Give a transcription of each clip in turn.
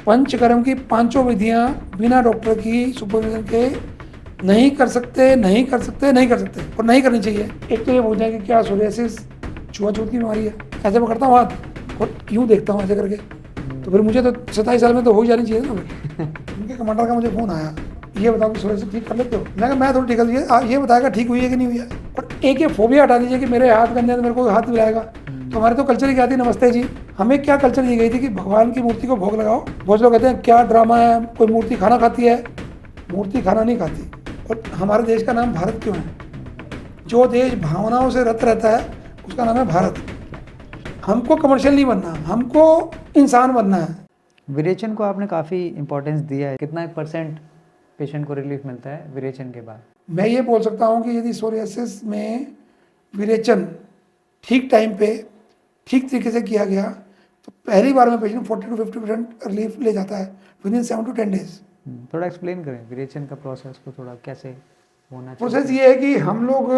पंचकर्म की पांचों विधियां बिना डॉक्टर की सुपरविजन के नहीं कर सकते, नहीं कर सकते, नहीं कर सकते और नहीं करनी चाहिए। एक तो ये बोल जाए कि क्या सोरियासिस छुआछूत की बीमारी है, ऐसे मैं करता हूँ हाथ और यूँ देखता हूँ ऐसे करके, तो फिर मुझे तो 27 साल में तो हो ही जानी चाहिए ना। उनके कमांडर का मुझे फ़ोन आया, ये बताओ कि सोरियासिस ठीक कर लेते हो? मैं कहा मैं थोड़ी ठीक कर लीजिए, ये बताएगा ठीक हुई है कि नहीं हुई है। और एक ये फोबिया हटा दीजिए कि मेरे हाथ गंदे तो मेरे को हाथ मिलाएगा। तो हमारे तो कल्चर ही क्या थी, नमस्ते जी। हमें क्या कल्चर दी गई थी कि भगवान की मूर्ति को भोग लगाओ। बहुत लोग कहते हैं क्या ड्रामा है, कोई मूर्ति खाना खाती है, मूर्ति खाना नहीं खाती। और हमारे देश का नाम भारत क्यों है? जो देश भावनाओं से रत रहता है उसका नाम है भारत। हमको कमर्शियल नहीं बनना, हमको इंसान बनना है। विरेचन को आपने काफ़ी इंपॉर्टेंस दिया है, कितना % पेशेंट को रिलीफ मिलता है विरेचन के बाद? मैं ये बोल सकता हूँ कि यदि सोरियासिस में विरेचन ठीक टाइम पे ठीक तरीके से किया गया तो पहली बार में पेशेंट 40 to 50% रिलीफ ले जाता है विदिन 7 to 10 डेज। थोड़ा एक्सप्लेन करें विरेचन का प्रोसेस को, थोड़ा कैसे होना चाहिए? प्रोसेस ये है कि हम लोग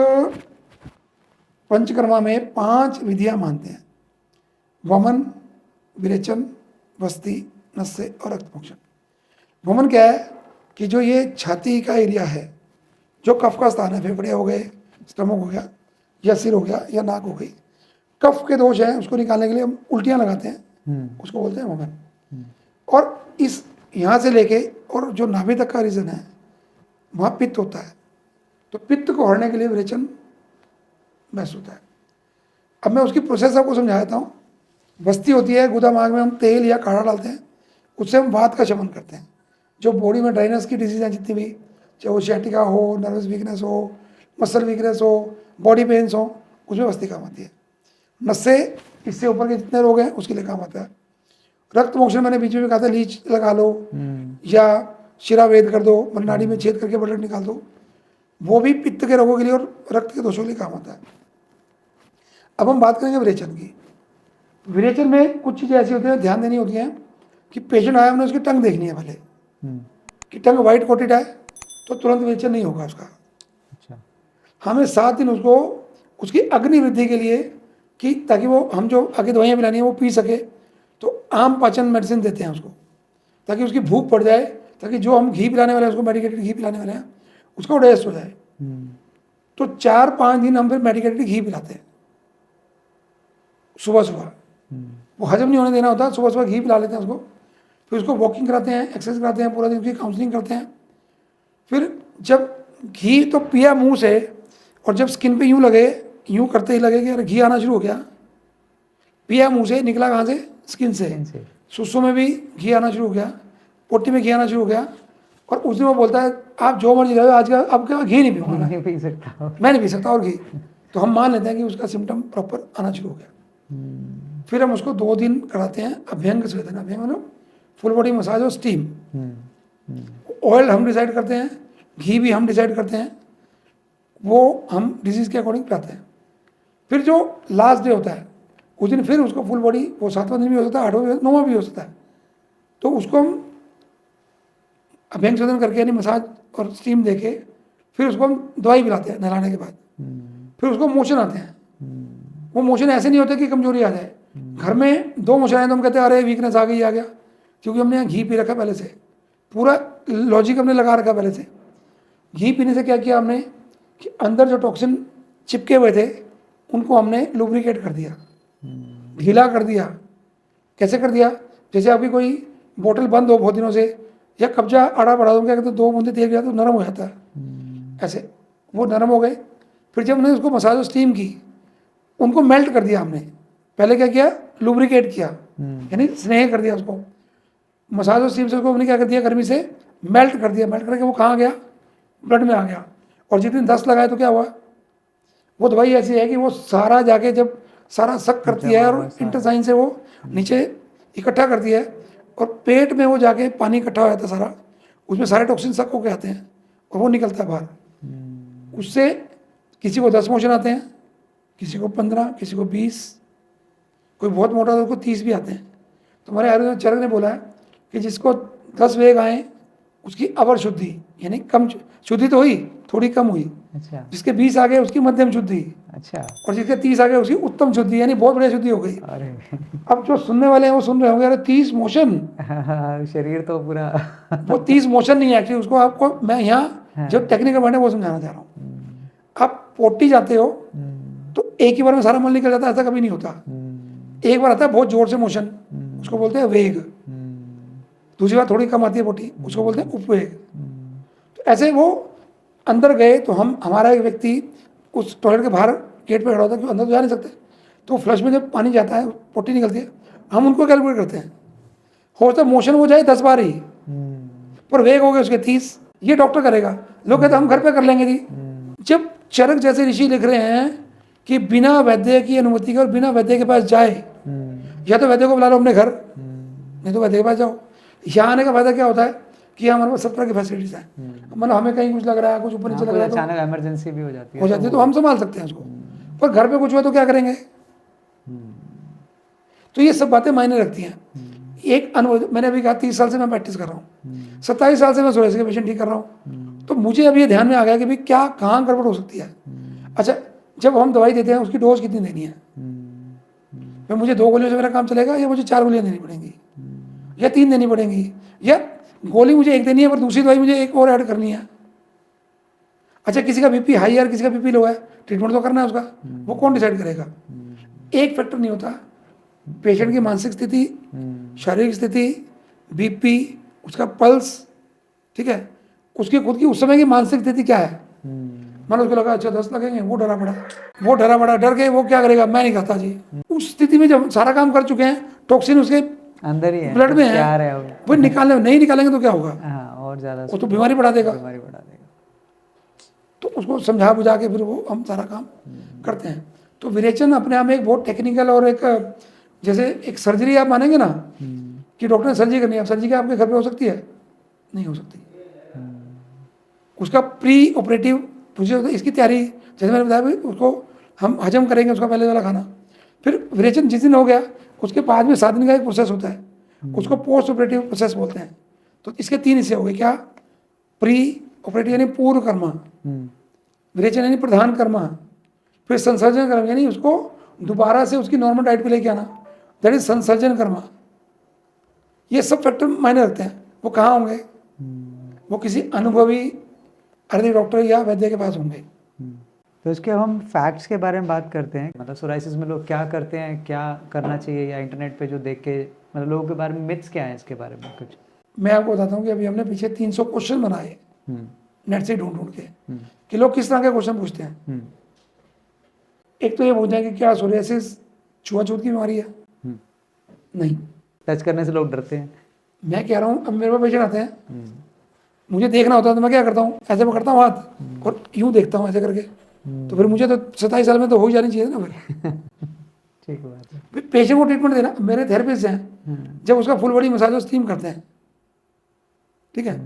पंचकर्मा में 5 विधियां मानते हैं: वमन, विरेचन, वस्ती, नस्य और रक्तमोक्षण। वमन क्या है कि जो ये छाती का एरिया है, जो कफ का स्थान है, फेफड़े हो गए, स्टमक हो गया या सिर हो गया या नाक हो गई, कफ के दोष हैं उसको निकालने के लिए हम उल्टियाँ लगाते हैं, उसको बोलते हैं वमन। और इस यहाँ से लेके और जो नाभि तक का रीजन है वहाँ पित्त होता है, तो पित्त को हरने के लिए विरेचन बेस्ट होता है। अब मैं उसकी प्रोसेस आपको समझाता हूँ। वस्ती होती है, गुदा मार्ग में हम तेल या काढ़ा डालते हैं, उससे हम वात का शमन करते हैं। जो बॉडी में ड्राइनेस की डिजीज हैं जितनी भी, चाहे वो शैटिका हो, नर्वस वीकनेस हो, मसल वीकनेस हो, बॉडी पेन्स हो, उसमें वस्ती काम आती है। नस्से, इससे ऊपर के जितने रोग हैं उसके लिए काम आता है। रक्त मोक्षण मैंने बीच में कहा था, लीच लगा लो या शिरा वेद कर दो, नाड़ी में छेद करके ब्लड निकाल दो, वो भी पित्त के रोगों के लिए और रक्त के दोषों के लिए काम आता है। अब हम बात करेंगे विरेचन की। विरेचन में कुछ चीज़ें ऐसी होती हैं ध्यान देनी होती हैं कि पेशेंट आया, हमने उसकी टंग देखनी है पहले कि टंग वाइट कोटेड है तो तुरंत विरेचन नहीं होगा उसका। अच्छा। हमें 7 दिन उसको उसकी अग्नि वृद्धि के लिए कि ताकि वो हम जो आगे दवाइयाँ पिलानी है वो पी सके, तो आम पाचन मेडिसिन देते हैं उसको ताकि उसकी भूख पड़ जाए, ताकि जो हम घी पिलाने वाले हैं उसको मेडिकेटेड घी पिलाने वाले हैं उसको डाइजेस्ट हो जाए। तो 4-5 दिन हम फिर मेडिकेटेड घी पिलाते हैं सुबह सुबह। वो हजम नहीं होने देना होता, सुबह सुबह घी पिला लेते हैं उसको, फिर उसको वॉकिंग कराते हैं, एक्सरसाइज कराते हैं, पूरा दिन उसकी काउंसलिंग करते हैं। फिर जब घी तो पिया मुंह से और जब स्किन पे यूँ लगे, यूँ करते ही लगे कि यार घी आना शुरू हो गया, पिया मुंह से, निकला कहाँ से? स्किन से। सुसु में भी घी आना शुरू हो गया, पोटी में घी आना शुरू हो गया, और उस दिन वो बोलता है आप जो मर्जी रहो आज का, अब क्या घी नहीं पीऊंगा, नहीं पी सकता, मैं नहीं पी सकता और घी। तो हम मान लेते हैं कि उसका सिम्टम प्रॉपर आना शुरू हो गया। फिर हम उसको 2 दिन कराते हैं अभ्यंग स्वेदन। अभ्यंग मतलब फुल बॉडी मसाज और स्टीम। ऑयल हम डिसाइड करते हैं, घी भी हम डिसाइड करते हैं, वो हम डिजीज के अकॉर्डिंग पिलाते हैं। फिर जो लास्ट डे होता है उस दिन फिर उसको फुल बॉडी, वो 7वां दिन भी हो सकता है, 8वां भी, 9वां भी हो सकता है, तो उसको हम अभ्यंग स्वेदन करके यानी मसाज और स्टीम देके फिर उसको हम दवाई पिलाते हैं नहलाने के बाद। फिर उसको मोशन आते हैं। वो मोशन ऐसे नहीं होते कि कमजोरी आ जाए। घर में 2 मोशन आए तो हम कहते हैं अरे वीकनेस आ गई, आ गया, क्योंकि हमने यहाँ घी पी रखा पहले से, पूरा लॉजिक हमने लगा रखा पहले से। घी पीने से क्या किया हमने कि अंदर जो टॉक्सिन चिपके हुए थे उनको हमने लुब्रिकेट कर दिया, ढीला कर दिया। कैसे कर दिया? जैसे आपकी कोई बोतल बंद हो बहुत दिनों से या कब्जा आड़ा पड़ा हो, क्या कहते हैं 2 बूंदे तेल गिरा तो नरम हो जाता है, ऐसे वो नरम हो गए। फिर जब हमने उसको मसाज और स्टीम की, उनको मेल्ट कर दिया हमने। पहले क्या किया? लुब्रिकेट किया, यानी स्नेह कर दिया उसको। मसाज और स्टीम से उसको हमने क्या कर दिया? गर्मी से मेल्ट कर दिया। मेल्ट करके वो कहाँ गया? ब्लड में आ गया। और जितने 10 लगाए तो क्या हुआ? वो दवाई ऐसी है कि वो सारा जाके जब सारा सक करती है और इंटेस्टाइन से वो नीचे इकट्ठा करती है और पेट में वो जाके पानी इकट्ठा हो जाता है सारा, उसमें सारे टॉक्सिन सक होकर आते हैं और वो निकलता है बाहर। उससे किसी को 10 मोशन आते हैं, किसी को 15, किसी को 20, कोई बहुत मोटा तो उसको 30 भी आते हैं। तो हमारे आयुर्वेद चरक ने बोला है कि जिसको 10 वेग आए उसकी अवर शुद्धि, यानी कम शुद्धि तो हुई, थोड़ी कम हुई, अच्छा जिसके 20 आ गए उसकी मध्यम शुद्धि, अच्छा। और जिसके 30 आ गए उसकी उत्तम शुद्धि, यानी बहुत बढ़िया शुद्धि हो गई। अरे अब जो सुनने वाले हैं वो सुन रहे होंगे, अरे 30 मोशन, शरीर तो पूरा वो 30 मोशन नहीं है एक्चुअली, उसको आपको मैं यहाँ हाँ। जो टेक्निकल वर्ड है वो समझाना चाह रहा हूँ। हम्म, आप 40 जाते हो हम्म, तो एक ही बार में सारा मल निकल जाता है, ऐसा कभी नहीं होता। एक बार आता है बहुत जोर से मोशन, उसको बोलते हैं वेग। दूसरी बार थोड़ी कम आती है 40, उसको बोलते हैं उपवेग। तो ऐसे वो अंदर गए तो हमारा एक व्यक्ति उस टॉयलेट के बाहर गेट पे खड़ा होता है, क्योंकि अंदर तो जा नहीं सकते, तो फ्लश में जब पानी जाता है, पोटी निकलती है, हम उनको कैलकुलेट करते हैं। हो सकता है मोशन हो जाए 10 बार ही, पर वेग हो गए उसके 30, ये डॉक्टर करेगा। लोग कहते हैं हम घर पे कर लेंगे जी। जब चरक जैसे ऋषि लिख रहे हैं कि बिना वैद्य की अनुमति के और बिना वैद्य के पास जाए, या तो वैद्य को बुला लो अपने घर, नहीं तो वैद्य के पास जाओ। यहाँ आने का फायदा क्या होता है कि हमारे पास सब तरह की फैसिलिटीज हैं, मतलब हमें कहीं कुछ लग रहा है, कुछ ऊपर नीचे लग रहा है, अचानक इमरजेंसी भी हो जाती है हो जाती है तो हम संभाल सकते हैं उसको। पर घर पे कुछ हुआ तो क्या करेंगे? तो ये सब बातें मायने रखती हैं। एक अनुभव, मैंने अभी कहा 30 साल से मैं प्रैक्टिस कर रहा हूँ, 27 साल से मैं सोरेसिस के पेशेंट ठीक कर रहा हूँ, तो मुझे अब ये ध्यान में आ गया कि भाई क्या कहाँ गड़बड़ हो सकती है। अच्छा, जब हम दवाई देते हैं उसकी डोज कितनी देनी है? भाई मुझे 2 गोलियों से मेरा काम चलेगा, या मुझे 4 गोलियाँ देनी पड़ेंगी, या 3 देनी पड़ेंगी, या गोली मुझे 1 देनी है पर दूसरी दवाई मुझे 1 और ऐड करनी है। अच्छा, किसी का बीपी हाई है और किसी का बीपी लो है, ट्रीटमेंट तो करना है उसका, वो कौन डिसाइड करेगा? एक फैक्टर नहीं होता, पेशेंट की मानसिक स्थिति, शारीरिक स्थिति, बीपी, उसका पल्स, ठीक है, उसकी खुद की उस समय की मानसिक स्थिति क्या है। मतलब उसको लगा अच्छा 10 लगेंगे, वो डरा पड़ा डर के वो क्या करेगा, मैं नहीं खाता जी। उस स्थिति में जब सारा काम कर चुके हैं, टॉक्सिन उसके अंदर ही है, ब्लड में क्या है, वो वो निकालने नहीं निकालेंगे तो क्या होगा? हाँ, और ज़्यादा वो तो बीमारी बढ़ा देगा। बीमारी बढ़ा देगा। तो उसको समझा बुझा के फिर वो हम सारा काम करते हैं। तो विरेचन अपने आप में एक बहुत टेक्निकल और एक, जैसे एक सर्जरी आप मानेंगे ना कि डॉक्टर ने सर्जरी करनी है, सर्जरी क्या आपके घर पे हो सकती है? नहीं हो सकती। उसका प्री ऑपरेटिव प्रोसीजर, इसकी तैयारी, जैसे मैंने बताया भाई, उसको हम हजम करेंगे उसका पहले वाला खाना, फिर विरेचन जिस दिन हो गया उसके बाद में 7 दिन का एक प्रोसेस होता है, उसको पोस्ट ऑपरेटिव प्रोसेस बोलते हैं। तो इसके 3 हिस्से हो गए, क्या? प्री ऑपरेटिव यानी पूर्व कर्मा, विरेचन यानी प्रधान कर्मा, फिर संसर्जन कर्म यानी उसको दोबारा से उसकी नॉर्मल डाइट पे लेके आना, दैट इज संसर्जन कर्मा। ये सब फैक्टर मायने रखते हैं। वो कहाँ होंगे? वो किसी अनुभवी आयुर्वेदिक डॉक्टर या वैद्य के पास होंगे। तो इसके हम फैक्ट्स के बारे में बात करते हैं, मतलब सोराइसिस में लोग क्या करते हैं, क्या करना चाहिए, या इंटरनेट पे जो देख के, मतलब लोगों के बारे में मिथ्स क्या है इसके बारे में कुछ? मैं आपको बताता हूँ कि अभी हमने पीछे 300 क्वेश्चन बनाए नेट से ढूंढ के कि लोग किस तरह के क्वेश्चन पूछते हैं। एक तो ये पूछते हैं कि क्या सोरियासिस छुआछूत की बीमारी है? नहीं। टच करने से लोग डरते हैं। मैं कह रहा हूँ, अब मेरे पास पेशेंट आते हैं, मुझे देखना होता है तो मैं क्या करता हूँ, ऐसे पकड़ता हूँ हाथ और यूँ देखता हूँ ऐसे करके, तो फिर मुझे तो 27 साल में तो हो ही जानी चाहिए ना फिर। ठीक बात है। पेशेंट को ट्रीटमेंट देना, मेरे थेरेपिस्ट हैं, जब उसका फुल बॉडी मसाज और स्टीम करते हैं, ठीक है,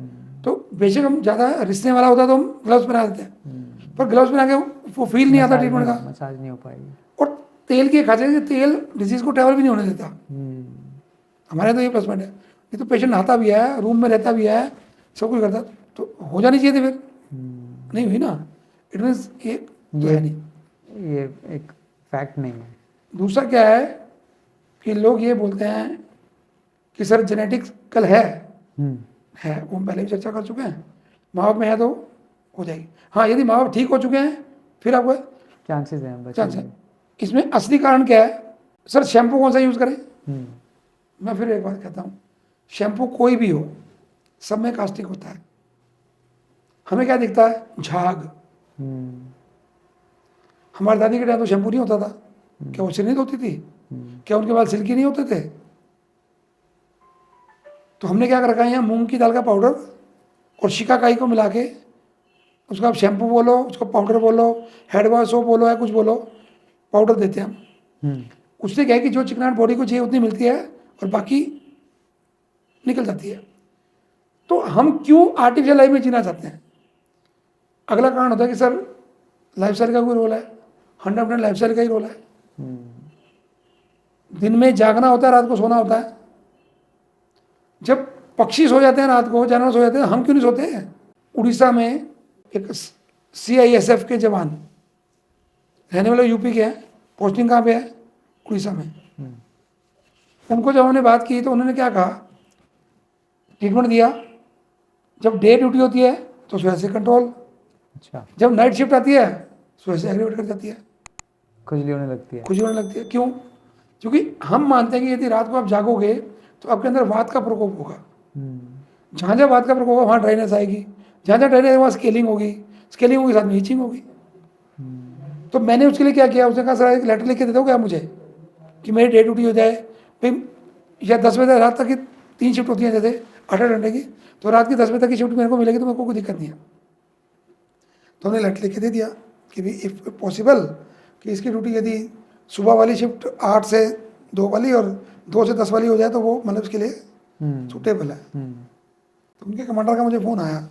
तो बेशक हम ज़्यादा रिसने वाला होता तो हम ग्लव्स पहना देते हैं, पर ग्लव्स पहना के वो फील नहीं आता ट्रीटमेंट का, मसाज नहीं हो पाएगी। और तेल की खासियत है कि तेल डिजीज को ट्रैवल भी नहीं होने देता। हमारे तो ये प्लस पॉइंट है। ये तो पेशेंट नहाता भी है, रूम में रहता भी है, सब कुछ करता, तो हो जानी चाहिए थी, फिर नहीं हुई ना, इट मीन्स ये तो है नहीं, ये एक फैक्ट नहीं है। दूसरा क्या है कि लोग ये बोलते हैं कि सर जेनेटिकल है, वो हम पहले भी चर्चा कर चुके हैं, माँ बाप में है तो हो जाएगी। हाँ, यदि माँ बाप ठीक हो चुके हैं फिर आपको चांसेस हैं चांस है। इसमें असली कारण क्या है? सर शैम्पू कौन सा यूज़ करें? मैं फिर एक बात कहता हूँ, शैम्पू कोई भी हो, सब में कास्टिक होता है। हमें क्या दिखता है? झाग। हमारी दादी के टाइम तो शैम्पू नहीं होता था, क्या वो सिर नहीं धोती थी? क्या उनके बाल सिल्की नहीं होते थे? तो हमने क्या कर रखा है, यहाँ मूंग की दाल का पाउडर और शिकाकाई को मिला के, उसका आप शैम्पू बोलो, उसको पाउडर बोलो, हेड वॉश सोप बोलो, या कुछ बोलो, पाउडर देते हैं हम। उससे क्या है कि जो चिकनाहट बॉडी को चाहिए उतनी मिलती है और बाकी निकल जाती है। तो हम क्यों आर्टिफिशियल लाइफ में जीना चाहते हैं? अगला कारण होता है कि सर लाइफस्टाइल का कोई रोल है। 100% लाइफस्टाइल का ही रोल है। दिन में जागना होता है, रात को सोना होता है। जब पक्षी सो जाते हैं रात को, जानवर सो जाते हैं, हम क्यों नहीं सोते हैं? उड़ीसा में एक CISF के जवान, रहने वाले यूपी के हैं, पोस्टिंग कहाँ पे है, उड़ीसा में। उनको जब हमने बात की तो उन्होंने क्या कहा, ट्रीटमेंट दिया, जब डे ड्यूटी होती है तो सुबह से कंट्रोल, अच्छा, जब नाइट शिफ्ट आती है सुबह से एग्रीवेट कर जाती है, खुजली होने लगती है। खुशी होने लगती है। क्यों? क्योंकि हम मानते हैं कि यदि रात को आप जागोगे तो आपके अंदर वात का प्रकोप होगा, जहाँ जहाँ वात का प्रकोप होगा वहाँ ड्राइनेस आएगी, जहाँ जहाँ ड्राइनेस वहाँ स्केलिंग होगी, स्केलिंग होगी साथ में हीचिंग होगी। तो मैंने उसके लिए क्या किया, उसने कहा सर एक लेटर लिख के दे दोगे आप मुझे कि मेरी डे ड्यूटी हो जाए भाई, या 10 बजे रात तक की 3 शिफ्ट होती हैं जैसे 8 घंटे की, तो रात की 10 बजे तक की शिफ्ट मेरे को मिलेगी तो मेरे को कोई दिक्कत नहीं है। तो हमने लेटर लिख के दे दिया कि भाई इफ़ पॉसिबल कि इसकी ड्यूटी यदि सुबह वाली शिफ्ट 8 से 2 वाली और 2 से 10 वाली हो जाए तो वो मतलब इसके लिए सूटेबल है। तो उनके कमांडर का मुझे फ़ोन आया,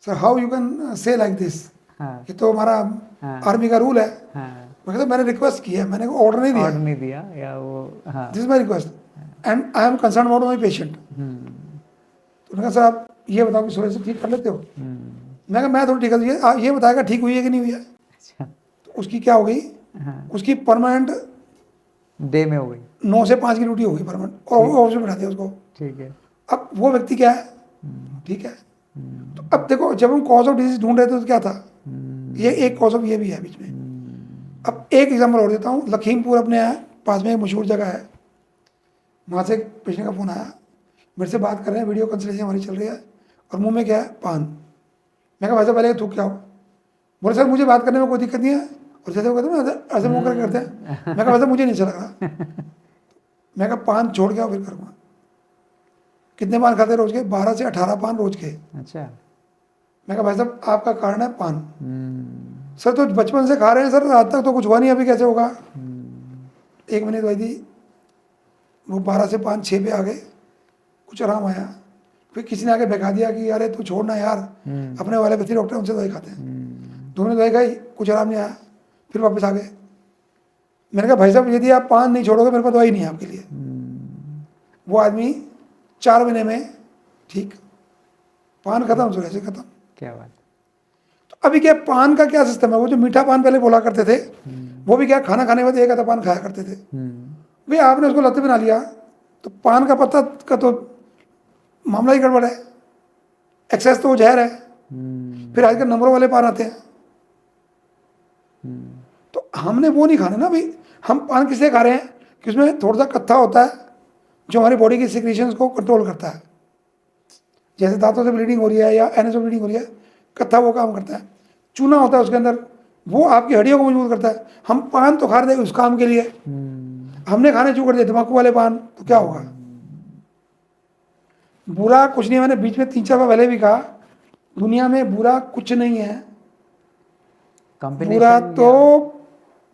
sir how you can say like this, हाँ, ये तो हमारा हाँ, आर्मी का रूल है। हाँ, मैं कहता मैंने रिक्वेस्ट की है, मैंने ऑर्डर नहीं दिया, ऑर्डर नहीं दिया या वो, हाँ, this is my request and I am concern about my patient. तो उन्होंने कहा सर आप ये बताओ कि सुबह से ठीक कर लेते हो। मैं कहा मैं थोड़ी ठीक कर दूँ, आप ये बताएगा ठीक हुई है कि नहीं हुई है। अच्छा, तो उसकी क्या हो गई, हाँ, उसकी परमानेंट डे में हो गई। 9 से 5 की ड्यूटी हो गई परमानेंट, और ऑफिस में बैठाते हैं उसको। ठीक है। अब वो व्यक्ति क्या है, ठीक है। तो अब देखो जब हम कॉज ऑफ डिजीज ढूंढ रहे थे तो क्या था, ये एक कॉज ऑफ ये भी है बीच में। अब एक एग्जाम्पल और देता हूँ, लखीमपुर अपने यहाँ पास में एक मशहूर जगह है, वहाँ से एक पेशेंट का फ़ोन आया, मेरे से बात कर रहे हैं, वीडियो कंसल्टेशन हमारी चल रही है, और मुंह में क्या है, पान। मैं कहा वैसे पहले थूक क्या हो, बोले सर मुझे बात करने में कोई दिक्कत नहीं है, और जैसे वो कहते हैं ना ऐसे मुँह करके करते हैं। मैं कहा वैसे मुझे नहीं अच्छा लग रहा। मैं कहा पान छोड़ के आओ फिर करूँगा। कितने पान खाते रोज के, 12 से 18 पान रोज के। अच्छा, मैं कहा भाई साहब आपका कारण है पान। सर तो बचपन से खा रहे हैं सर, रात तक तो कुछ हुआ नहीं, अभी कैसे होगा। 1 महीने दवाई दी, वो 12 से 5 6 पे आ गए, कुछ आराम आया। फिर किसी ने आके बहका दिया कि अरे तू छोड़ना यार, अपने वाले बच्चे डॉक्टर उनसे दवाई खाते हैं। दोनों दवाई खाई, कुछ आराम नहीं आया, फिर वापस आ गए। मैंने कहा भाई साहब यदि आप पान नहीं छोड़ोगे मेरे पास दवाई नहीं है आपके लिए। वो आदमी 4 महीने में ठीक, पान खत्म, सुबह से खत्म। क्या बात। तो अभी क्या पान का क्या सिस्टम है, वो जो मीठा पान पहले बोला करते थे, वो भी क्या खाना खाने के बाद एक आधा पान खाया करते थे। भाई आपने उसको लत बना लिया, तो पान का पत्ता का तो मामला ही गड़बड़ है, एक्सेस तो वो जहर है। फिर आजकल नंबरों वाले पान आते हैं, तो हमने वो नहीं खाना ना भाई। हम पान किसलिए खा रहे हैं कि उसमें थोड़ा सा कत्था होता है जो हमारी बॉडी की सिक्रीशंस को कंट्रोल करता है। जैसे दांतों से ब्लीडिंग हो रही है या एनस से ब्लीडिंग हो रही है, कत्था वो काम करता है। चूना होता है उसके अंदर, वो आपकी हड्डियों को मजबूत करता है। हम पान तो खा रहे थे उस काम के लिए, हमने खाने शुरू कर दिए तम्बाकू वाले पान, तो क्या होगा। बुरा कुछ नहीं, मैंने बीच में 3-4 बार पहले भी कहा, दुनिया में बुरा कुछ नहीं है, बुरा तो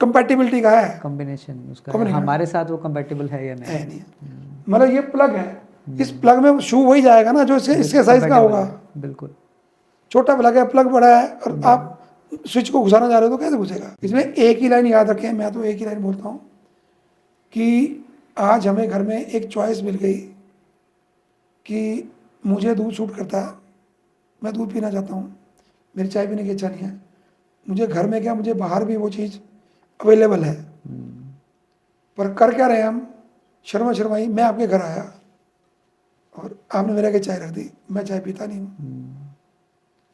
कंपैटिबिलिटी का है। कॉम्बिनेशन उसका हमारे साथ वो कंपैटिबल है या नहीं, है नहीं। मतलब ये प्लग है, इस प्लग में शू वही जाएगा ना जो इसके साइज का होगा। बिल्कुल, छोटा प्लग है, प्लग बड़ा है, और आप स्विच को घुसाना चाह रहे हो तो कैसे घुसेगा। इसमें एक ही लाइन याद रखें, मैं तो एक ही लाइन बोलता हूँ कि आज हमें घर में एक चॉइस मिल गई कि मुझे दूध सूट करता है, मैं दूध पीना चाहता हूँ, मेरी चाय पीने की इच्छा नहीं है। मुझे घर में क्या, मुझे बाहर भी वो चीज़ अवेलेबल है। पर कर क्या रहे हम, शर्माई, मैं आपके घर आया और आपने मेरे आगे चाय रख दी, मैं चाय पीता नहीं हूँ,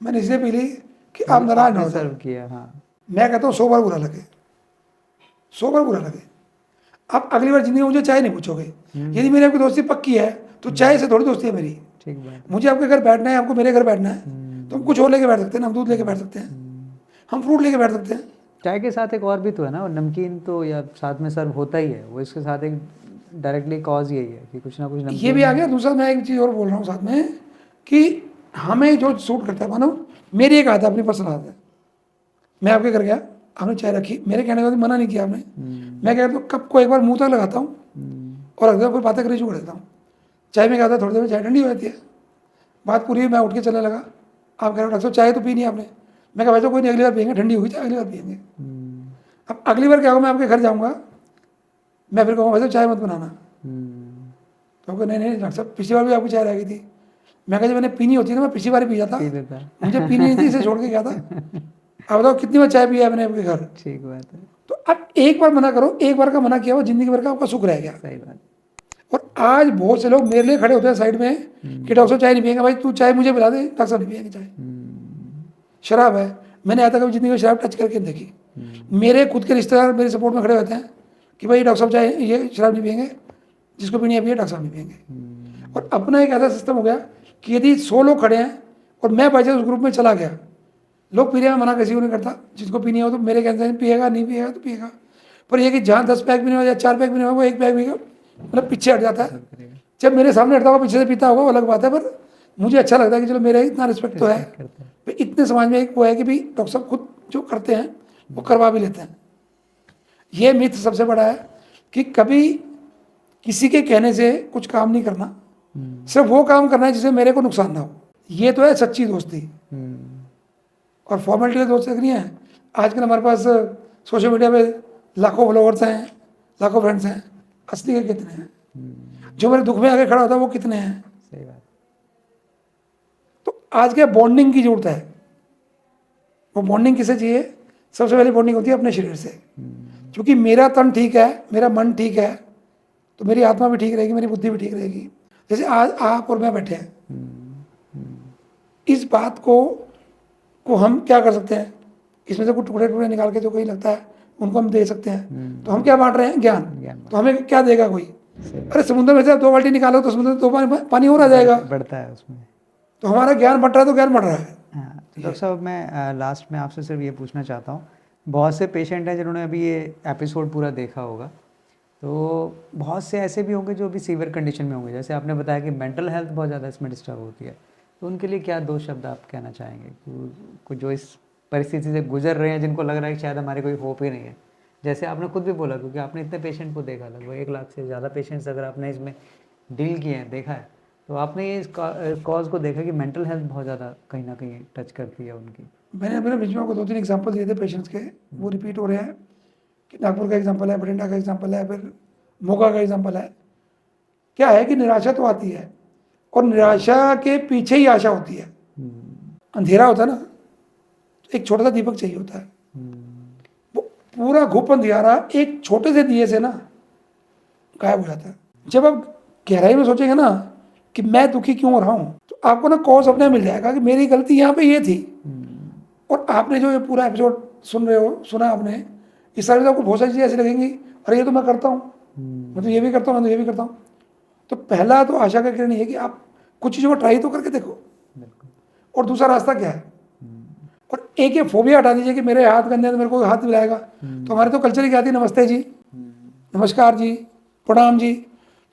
मैंने इसलिए पी ली कि आप नाराज ना हो सर्व किया। हाँ, मैं कहता हूँ 100 बार बुरा लगे, 100 बार बुरा लगे, आप अगली बार जिंदगी में मुझे चाय नहीं पूछोगे। यदि मेरी आपकी दोस्ती पक्की है तो चाय से थोड़ी दोस्ती है मेरी। ठीक बात। मुझे आपके घर बैठना है, आपको मेरे घर बैठना है, तो हम कुछ और लेके बैठ सकते हैं, हम दूध लेके बैठ सकते हैं, हम फ्रूट लेके बैठ सकते हैं। चाय के साथ एक और भी तो है ना, नमकीन तो या साथ में सर्व होता ही है, वो इसके साथ एक डायरेक्टली कॉज यही है कि कुछ ना कुछ नमकीन। ये भी आ गया। दूसरा मैं एक चीज़ और बोल रहा हूँ साथ में कि हमें जो सूट करता है, मानो मेरी एक आदत, अपनी पर्सनल आदत है, मैं आपके घर गया, आपने चाय रखी, मेरे कहने के बाद मना नहीं किया आपने, मैं क्या करता हूँ कप को एक बार मुंह तक लगाता हूँ और अगले कोई बातें करनी शुरू कर देता हूँ। चाय में क्या होता है, थोड़ी देर में चाय ठंडी हो जाती है, बात पूरी हुई, मैं उठ के चलने लगा, आप कह रहे हो चाय तो पी नहीं आपने। मैं कहा वैसे कोई नहीं, अगली बार पियेंगे, ठंडी होगी चाय अगली बार पियेंगे। अब अगली बार क्या होगा, मैं आपके घर जाऊँगा, मैं फिर कहूँगा वैसे चाय मत बनाना, तो आपको नहीं डॉक्टर साहब पिछली बार भी आपकी चाय रह गई थी। मैं कहा जब मैंने पीनी होती है ना मैं पिछली बार ही पी जाता, पी देता। मुझे पीनी नहीं थी, इसे छोड़ के गया था। अब बताओ कितनी बार चाय पिया है मैंने आपके घर। ठीक बात है, तो अब एक बार मना करो, एक बार का मना किया वो जिंदगी भर का आपका सुख रह गया। सही बात। और आज बहुत से लोग मेरे लिए खड़े होते हैं साइड में कि डॉक्टर साहब चाय नहीं पिएंगे। भाई तू चाय मुझे पिला दे, डॉक्टर साहब नहीं पिएंगे चाय। शराब है, मैंने आज तक कभी जिंदगी में शराब टच करके नहीं देखी। मेरे खुद के रिश्तेदार मेरे सपोर्ट में खड़े होते हैं कि भाई डॉक्टर साहब चाय ये शराब नहीं पिएंगे, जिसको पीनी है पिए, डॉक्टर साहब नहीं पिएंगे। और अपना एक ऐसा सिस्टम हो गया कि यदि 100 लोग खड़े हैं और मैं बाई चांस उस ग्रुप में चला गया, लोग पी रहे हैं, मना किसी को नहीं करता, जिसको पीनी हो तो मेरे कहते पिएगा, नहीं पिएगा तो पिएगा। पर यह कि जहाँ 10 पैक भी नहीं हो या 4 पैक भी नहीं हो, वो 1 पैक भी मतलब पीछे हट जाता है। जब मेरे सामने हटता होगा, पीछे से पीता होगा, वो अलग बात है, पर मुझे अच्छा लगता है कि चलो मेरा इतना रिस्पेक्ट तो है। भाई इतने समाज में एक वो है कि भाई डॉक्टर साहब खुद जो करते हैं वो करवा भी लेते हैं। ये मिथ सबसे बड़ा है कि कभी किसी के कहने से कुछ काम नहीं करना, सिर्फ वो काम करना है जिससे मेरे को नुकसान ना हो। ये तो है सच्ची दोस्ती। और फॉर्मेलिटी की दोस्ती नहीं है। आजकल हमारे पास सोशल मीडिया पे लाखों फॉलोअर्स हैं, लाखों फ्रेंड्स हैं, असली के कितने हैं? जो मेरे दुख में आगे खड़ा होता है वो कितने हैं? सही बात। तो आज क्या बॉन्डिंग की जरूरत है। वो बॉन्डिंग किसे चाहिए? सबसे पहले बॉन्डिंग होती है अपने शरीर से। क्योंकि मेरा तन ठीक है, मेरा मन ठीक है, तो मेरी आत्मा भी ठीक रहेगी, मेरी बुद्धि भी ठीक रहेगी। जैसे आज आप और मैं बैठे हैं, इस बात को हम क्या कर सकते हैं? इसमें से कुछ टुकड़े टुकड़े निकाल के जो कोई लगता है उनको हम दे सकते हैं। तो हम क्या बांट रहे हैं? ज्ञान। तो हमें क्या देगा कोई? अरे समुद्र में से 2 बाल्टी निकालो तो समुद्र में 2 पानी और आ जाएगा, बढ़ता है उसमें। तो हमारा ज्ञान बढ़ रहा है, तो ज्ञान बढ़ रहा है। हाँ, तो डॉक्टर साहब मैं लास्ट में आपसे सिर्फ ये पूछना चाहता हूँ, बहुत से पेशेंट हैं जिन्होंने अभी ये एपिसोड पूरा देखा होगा, तो बहुत से ऐसे भी होंगे जो अभी सीवियर कंडीशन में होंगे, जैसे आपने बताया कि मेंटल हेल्थ बहुत ज़्यादा इसमें डिस्टर्ब होती है, तो उनके लिए क्या 2 शब्द आप कहना चाहेंगे कि जो इस परिस्थिति से गुजर रहे हैं, जिनको लग रहा है कि शायद हमारे कोई होप ही नहीं है? जैसे आपने खुद भी बोला, क्योंकि आपने इतने पेशेंट को देखा, लगभग 1 लाख से ज़्यादा पेशेंट्स अगर आपने इसमें डील किए हैं, देखा है, तो आपने ये इस कॉज को देखा कि मेंटल हेल्थ बहुत ज़्यादा कहीं ना कहीं टच करती है उनकी। मैंने अपने बीच में आपको 2-3 एग्जाम्पल दिए थे पेशेंट्स के, वो रिपीट हो रहे हैं कि नागपुर का एग्जाम्पल है, बठिंडा का एग्जाम्पल है, फिर मोगा का एग्जाम्पल है। क्या है कि निराशा तो आती है और निराशा के पीछे ही आशा होती है। अंधेरा होता है ना, तो एक छोटा सा दीपक चाहिए होता है। वो पूरा घुप अंधियारा एक छोटे से दिए से ना गायब हो जाता है। जब आप गहराई में सोचेंगे ना कि मैं दुखी क्यों हो रहा हूँ, तो आपको ना कॉज अपने मिल जाएगा कि मेरी गलती यहाँ पे ये थी। और आपने जो ये पूरा एपिसोड सुन रहे हो, सुना आपने, इस सारे आपको बहुत सारी चीज़ें ऐसी लगेंगी, अरे ये तो मैं करता हूँ, मैं तो ये भी करता हूँ, मैं तो ये भी करता हूँ। तो पहला तो आशा का किरण ये है कि आप कुछ चीज़ों को ट्राई तो करके देखो। और दूसरा रास्ता क्या है? और एक ये फोबिया हटा दीजिए कि मेरे हाथ गंदे हैं तो मेरे को हाथ मिलाएगा। तो हमारे तो कल्चर ही क्या थी, नमस्ते जी, नमस्कार जी, प्रणाम जी,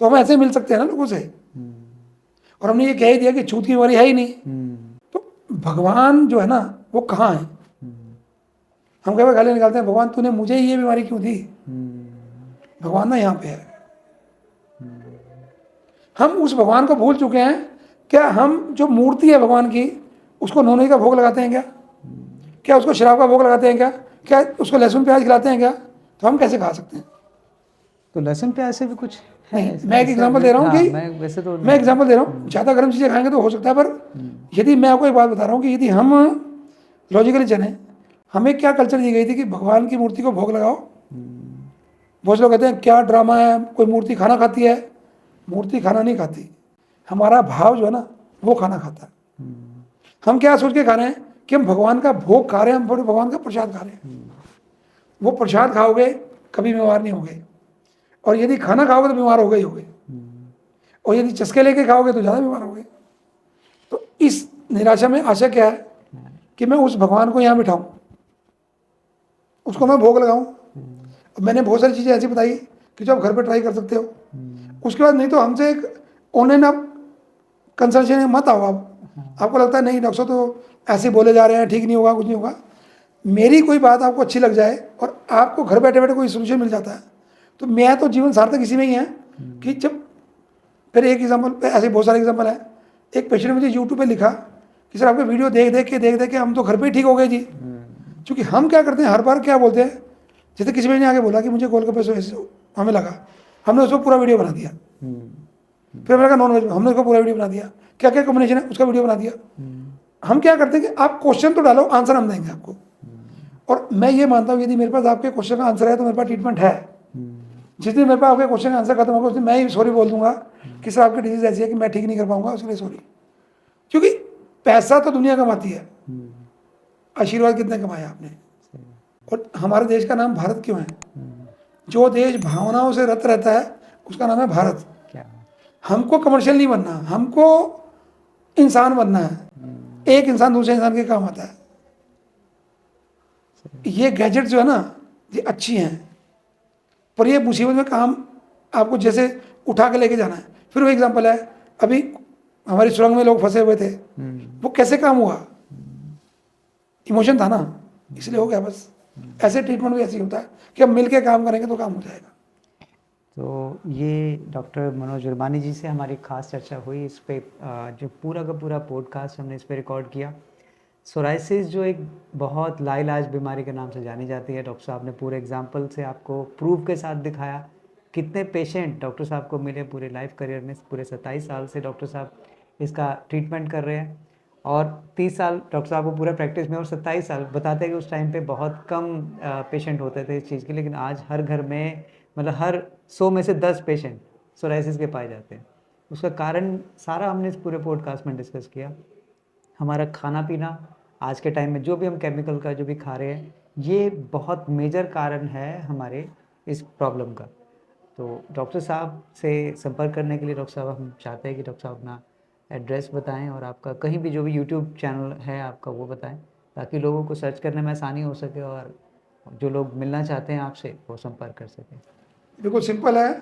तो हम ऐसे मिल सकते हैं ना लोगों से। और हमने ये कह ही दिया कि छूत की बीमारी है ही नहीं। तो भगवान जो है ना वो कहाँ है? हम कई बार गाली निकालते हैं, भगवान तूने मुझे ये बीमारी क्यों दी? भगवान ना यहाँ पे है। हम उस भगवान को भूल चुके हैं। क्या हम जो मूर्ति है भगवान की, उसको नौनी का भोग लगाते हैं क्या? क्या उसको शराब का भोग लगाते हैं क्या? क्या उसको लहसुन प्याज खिलाते हैं क्या? तो हम कैसे खा सकते हैं? तो लहसुन प्याज से भी कुछ है? नहीं, मैं एक एग्जांपल दे रहा हूँ कि मैं एग्जांपल दे रहा हूँ, ज़्यादा गर्म चीज़ें खाएंगे तो हो सकता है, पर यदि मैं आपको एक बात बता रहा हूँ कि यदि हम लॉजिकली चलें, हमें क्या कल्चर दी गई थी कि भगवान की मूर्ति को भोग लगाओ। बहुत लोग कहते हैं क्या ड्रामा है, कोई मूर्ति खाना खाती है। मूर्ति खाना नहीं खाती, हमारा भाव जो है ना वो खाना खाता है। हम क्या सोच के खा रहे हैं कि हम भगवान का भोग खा रहे हैं, हम भगवान का प्रसाद खा रहे हैं। वो प्रसाद खाओगे कभी बीमार नहीं होगे, और यदि खाना खाओगे तो बीमार हो गए ही होगे, और यदि चस्के लेके खाओगे तो ज़्यादा बीमार होगे। तो इस निराशा में आशा क्या है कि मैं उस भगवान को यहाँ बिठाऊं, उसको मैं भोग लगाऊं। मैंने बहुत सारी चीज़ें ऐसी बताई कि जो आप घर पे ट्राई कर सकते हो। उसके बाद नहीं तो हमसे एक ऑनलाइन आप कंसल्टेशन मत आओ। आपको लगता है नहीं डॉक्टर तो ऐसे बोले जा रहे हैं, ठीक नहीं होगा, कुछ नहीं होगा। मेरी कोई बात आपको अच्छी लग जाए और आपको घर बैठे बैठे कोई सोल्यूशन मिल जाता है, तो मैं तो जीवन सार्थक इसी में ही है कि जब फिर एक एग्जाम्पल, ऐसे बहुत सारे एग्जाम्पल है। एक पेशेंट ने मुझे यूट्यूब पे लिखा कि सर आपके वीडियो देख देख के हम तो घर पे ही ठीक हो गए जी। क्योंकि हम क्या करते हैं, हर बार क्या बोलते हैं, जैसे किसी ने आगे बोला कि मुझे गोलगप्पे से हमें लगा, हमने उसको पूरा वीडियो बना दिया। फिर मैंने कहा नॉन वेज, हमने उसका पूरा वीडियो बना दिया, क्या क्या कॉम्बिनेशन है उसका वीडियो बना दिया। हम क्या करते हैं कि आप क्वेश्चन तो डालो, आंसर हम देंगे आपको। और मैं ये मानता हूँ यदि मेरे पास आपके क्वेश्चन का आंसर है तो मेरे पास ट्रीटमेंट है। जिस दिन मेरे पास आपके क्वेश्चन का आंसर खत्म होगा उस दिन मैं ही सॉरी बोल दूंगा कि सर आपकी डिजीज ऐसी है कि मैं ठीक नहीं कर पाऊंगा, उसके लिए सॉरी। क्योंकि पैसा तो दुनिया कमाती है, आशीर्वाद कितने कमाए आपने। और हमारे देश का नाम भारत क्यों है? जो देश भावनाओं से रत रहता है उसका नाम है भारत। क्या हमको कमर्शियल नहीं बनना, हमको इंसान बनना है। एक इंसान दूसरे इंसान के काम आता है। ये गैजेट जो है ना ये अच्छी हैं, पर ये मुसीबत में काम आपको जैसे उठा के लेके जाना है। फिर वो एग्जांपल है, अभी हमारी सुरंग में लोग फंसे हुए थे, वो कैसे काम हुआ? इमोशन था ना, इसलिए हो गया बस। ऐसे ट्रीटमेंट भी ऐसे ही होता है कि हम मिल के काम करेंगे तो काम हो जाएगा। तो ये डॉक्टर मनोज उर्बानी जी से हमारी खास चर्चा हुई इस पे, जो पूरा का पूरा पॉडकास्ट हमने इस पे रिकॉर्ड किया। सोराइसिस जो एक बहुत लाइलाज बीमारी के नाम से जानी जाती है, डॉक्टर साहब ने पूरे एग्जाम्पल से आपको प्रूफ के साथ दिखाया। कितने पेशेंट डॉक्टर साहब को मिले पूरे लाइफ करियर में, पूरे 27 साल से डॉक्टर साहब इसका ट्रीटमेंट कर रहे हैं। और 30 साल डॉक्टर साहब को पूरा प्रैक्टिस में, और 27 साल बताते हैं कि उस टाइम पे बहुत कम पेशेंट होते थे इस चीज़ के, लेकिन आज हर घर में, मतलब हर 100 में से 10 पेशेंट सोराइसिस के पाए जाते हैं। उसका कारण सारा हमने इस पूरे पॉडकास्ट में डिस्कस किया। हमारा खाना पीना, आज के टाइम में जो भी हम केमिकल का जो भी खा रहे हैं, ये बहुत मेजर कारण है हमारे इस प्रॉब्लम का। तो डॉक्टर साहब से संपर्क करने के लिए डॉक्टर साहब, हम चाहते हैं कि डॉक्टर साहब अपना एड्रेस बताएं और आपका कहीं भी जो भी यूट्यूब चैनल है आपका वो बताएं, ताकि लोगों को सर्च करने में आसानी हो सके और जो लोग मिलना चाहते हैं आपसे वो संपर्क कर सकें। बिल्कुल सिंपल है,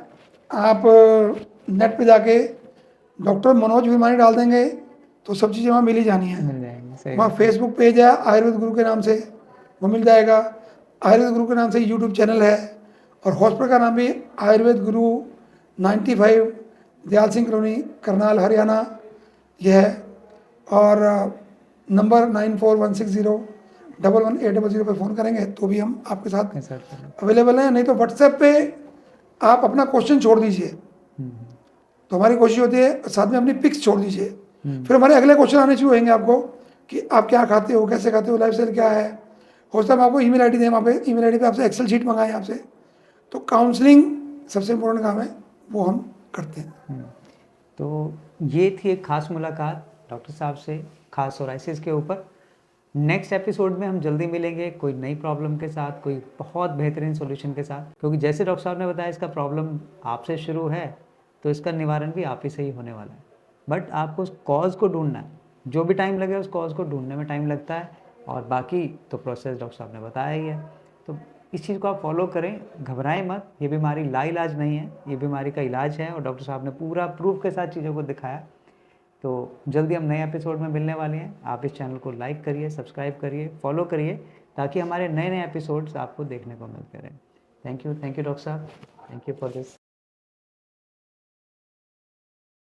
आप नेट पे जाके डॉक्टर मनोज विमानी डाल देंगे तो सब चीज़ें वहाँ मिल ही जानी है। मिल जाएंगे, सही वहाँ बात। फेसबुक पेज है आयुर्वेद गुरु के नाम से, वो मिल जाएगा। आयुर्वेद गुरु के नाम से यूट्यूब चैनल है, और हॉस्पिटल का नाम भी आयुर्वेद गुरु 95 दयाल सिंह कॉलोनी करनाल हरियाणा ये है। और नंबर 9416011800 पर फ़ोन करेंगे तो भी हम आपके साथ के साथ करें। अवेलेबल हैं। नहीं तो व्हाट्सएप पे आप अपना क्वेश्चन छोड़ दीजिए, तो हमारी कोशिश होती है, साथ में अपनी पिक्स छोड़ दीजिए। फिर हमारे अगले क्वेश्चन आने शुरू होंगे आपको कि आप क्या खाते हो, कैसे खाते हो, लाइफस्टाइल क्या है। हो सकता है हम आपको ईमेल आईडी दें, वहाँ पे ईमेल आईडी पे आपसे एक्सेल शीट मंगाएं आपसे। तो काउंसलिंग सबसे इम्पोर्टेंट काम है, वो हम करते हैं। तो ये थी एक खास मुलाकात डॉक्टर साहब से, खास सोराइसिस के ऊपर। नेक्स्ट एपिसोड में हम जल्दी मिलेंगे कोई नई प्रॉब्लम के साथ, कोई बहुत बेहतरीन सॉल्यूशन के साथ, क्योंकि जैसे डॉक्टर साहब ने बताया इसका प्रॉब्लम आपसे शुरू है तो इसका निवारण भी आप ही से ही होने वाला है। बट आपको उस कॉज को ढूंढना है, जो भी टाइम लगे उस कॉज को ढूंढने में टाइम लगता है, और बाकी तो प्रोसेस डॉक्टर साहब ने बताया ही है। तो इस चीज़ को आप फॉलो करें, घबराएं मत, ये बीमारी लाइलाज नहीं है, ये बीमारी का इलाज है, और डॉक्टर साहब ने पूरा प्रूफ के साथ चीज़ों को दिखाया। तो जल्दी हम नए एपिसोड में मिलने वाले हैं। आप इस चैनल को लाइक करिए, सब्सक्राइब करिए, फॉलो करिए, ताकि हमारे नए नए एपिसोड्स आपको देखने को मिलते रहें। थैंक यू डॉक्टर साहब, थैंक यू फॉर दिस।